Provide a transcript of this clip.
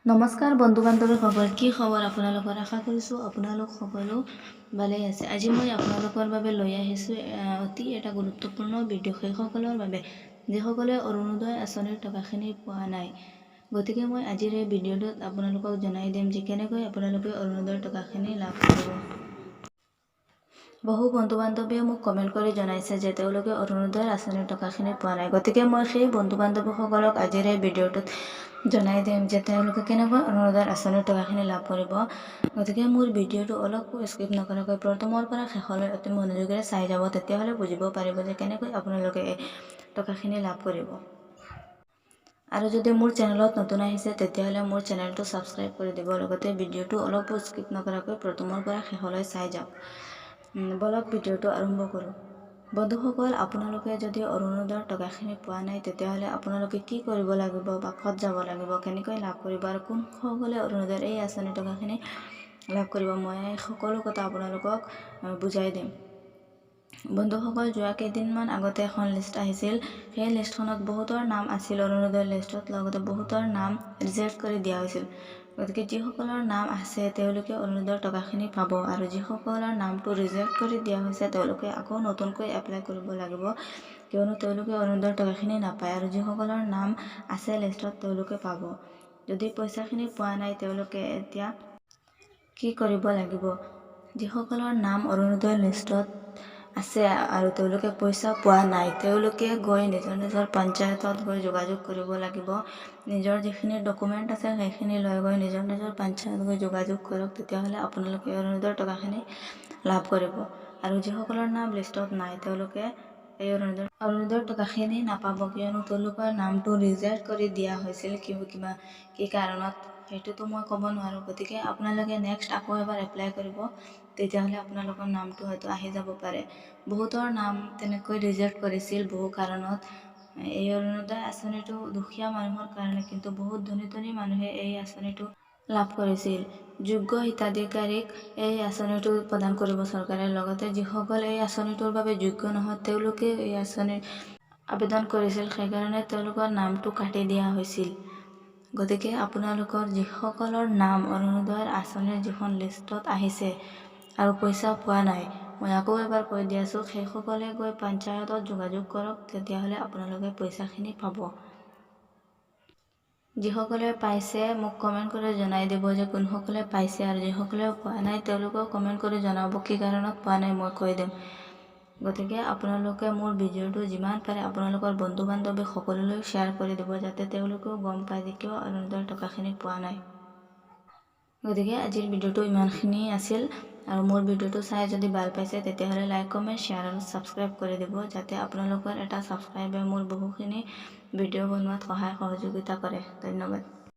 নমস্কাৰ বন্ধু বান্ধৱীসকল, কি খবৰ আপোনালোকৰ? আশা কৰিছোঁ আপোনালোক সকলো ভালেই আছে। আজি মই আপোনালোকৰ বাবে লৈ আহিছোঁ অতি এটা গুৰুত্বপূৰ্ণ ভিডিঅ' সেইসকলৰ বাবে যিসকলে অৰুণোদয় আঁচনিৰ টকাখিনি পোৱা নাই। গতিকে মই আজিৰ এই ভিডিঅ'টোত আপোনালোকক জনাই দিম যে কেনেকৈ আপোনালোকে অৰুণোদয়ৰ টকাখিনি লাভ কৰিব। বহু বন্ধু বান্ধৱীয়ে মোক কমেণ্ট কৰি জনাইছে যে তেওঁলোকে অৰুণোদয়ৰ আঁচনিৰ টকাখিনি পোৱা নাই। গতিকে মই সেই বন্ধু বান্ধৱীসকলক আজিৰ এই ভিডিঅ'টোত জনাই দিম যে তেওঁলোকে কেনেকৈ অৰুণোদয়ৰ আঁচনিৰ টকাখিনি লাভ কৰিব। গতিকে মোৰ ভিডিঅ'টো অলপো স্কিপ নকৰাকৈ প্ৰথমৰ পৰা শেষলৈ অতি মনোযোগেৰে চাই যাব, তেতিয়াহ'লে বুজিব পাৰিব যে কেনেকৈ আপোনালোকে এই টকাখিনি লাভ কৰিব। আৰু যদি মোৰ চেনেলত নতুন আহিছে তেতিয়াহ'লে মোৰ চেনেলটো ছাবস্ক্ৰাইব কৰি দিব, লগতে ভিডিঅ'টো অলপো স্কিপ নকৰাকৈ প্ৰথমৰ পৰা শেষলৈ চাই যাওক। বলক ভিডিঅ'টো আৰম্ভ কৰোঁ। বন্ধুসকল, আপোনালোকে যদি অৰুণোদয়ৰ টকাখিনি পোৱা নাই তেতিয়াহ'লে আপোনালোকে কি কৰিব লাগিব বা ক'ত যাব লাগিব, কেনেকৈ লাভ কৰিব আৰু কোনসকলে অৰুণোদয়ৰ এই আঁচনিৰ টকাখিনি লাভ কৰিব, মই সকলো কথা আপোনালোকক বুজাই দিম। বন্ধুসকল, যোৱা কেইদিনমান আগতে এখন লিষ্ট আহিছিল। সেই লিষ্টখনত বহুতৰ নাম আছিল অৰুণোদয় লিষ্টত, লগতে বহুতৰ নাম ৰিজেক্ট কৰি দিয়া হৈছিল। গতিকে যিসকলৰ নাম আছে তেওঁলোকে অৰুণোদয়ৰ টকাখিনি পাব, আৰু যিসকলৰ নামটো ৰিজেক্ট কৰি দিয়া হৈছে তেওঁলোকে আকৌ নতুনকৈ এপ্লাই কৰিব লাগিব, কিয়নো তেওঁলোকে অৰুণোদয়ৰ টকাখিনি নাপায়। আৰু যিসকলৰ নাম আছে লিষ্টত তেওঁলোকে পাব। যদি পইচাখিনি পোৱা নাই তেওঁলোকে এতিয়া কি কৰিব লাগিব? যিসকলৰ নাম অৰুণোদয় লিষ্টত আছে আৰু তেওঁলোকে পইচা পোৱা নাই তেওঁলোকে গৈ নিজৰ পঞ্চায়তত গৈ যোগাযোগ কৰিব লাগিব। নিজৰ যিখিনি ডকুমেণ্ট আছে সেইখিনি লৈ গৈ নিজৰ পঞ্চায়ত গৈ যোগাযোগ কৰক, তেতিয়াহ'লে আপোনালোকে অৰুণোদয়ৰ টকাখিনি লাভ কৰিব। আৰু যিসকলৰ নাম লিষ্টত নাই তেওঁলোকে এই অৰুণোদয়ৰ টকাখিনি নাপাব, কিয়নো তেওঁলোকৰ নামটো ৰিজেক্ট কৰি দিয়া হৈছিল। কি কাৰণত সেইটোতো মই ক'ব নোৱাৰোঁ। গতিকে আপোনালোকে নেক্সট আকৌ এবাৰ এপ্লাই কৰিব, তেতিয়াহ'লে আপোনালোকৰ নামটো হয়তো আহি যাব পাৰে। বহুতৰ নাম তেনেকৈ ৰিজেক্ট কৰিছিল বহু কাৰণত। এই অৰুণোদয় আঁচনিটো দুখীয়া মানুহৰ কাৰণে, কিন্তু বহুত ধনী মানুহে এই আঁচনিটো লাভ কৰিছিল। যোগ্য হিতাধিকাৰীক এই আঁচনিটো প্ৰদান কৰিব চৰকাৰে। লগতে যিসকল এই আঁচনিটোৰ বাবে যোগ্য নহয় তেওঁলোকে এই আঁচনিৰ আবেদন কৰিছিল, সেইকাৰণে তেওঁলোকৰ নামটো কাটি দিয়া হৈছিল। গতিকে আপোনালোকৰ যিসকলৰ নাম অৰুণোদয়ৰ আঁচনিৰ যিখন লিষ্টত আহিছে আৰু পইচা পোৱা নাই, মই আকৌ এবাৰ কৈ দি আছোঁ, সেইসকলে গৈ পঞ্চায়তত যোগাযোগ কৰক, তেতিয়াহ'লে আপোনালোকে পইচাখিনি পাব। যিসকলে পাইছে মোক কমেণ্ট কৰি জনাই দিব যে কোনসকলে পাইছে, আৰু যিসকলে পোৱা নাই তেওঁলোকেও কমেণ্ট কৰি জনাব কি কাৰণত পোৱা নাই, মই কৈ দিম। গতিকে আপোনালোকে মোৰ ভিডিঅ'টো যিমান পাৰে আপোনালোকৰ বন্ধু বান্ধৱী সকলোলৈ শ্বেয়াৰ কৰি দিব, যাতে তেওঁলোকেও গম পায় যে কিয় অৰুণোদয়ৰ টকাখিনি পোৱা নাই। গতিকে আজিৰ ভিডিঅ'টো ইমানখিনি আছিল। আৰু মোৰ ভিডিঅ'টো চাই যদি ভাল পাইছে তেতিয়াহ'লে লাইক, কমেণ্ট, শ্বেয়াৰ আৰু ছাবস্ক্ৰাইব কৰি দিব, যাতে আপোনালোকৰ এটা ছাবস্ক্ৰাইবে মোৰ বহুখিনি ভিডিঅ' বনোৱাত সহায় সহযোগিতা কৰে। ধন্যবাদ।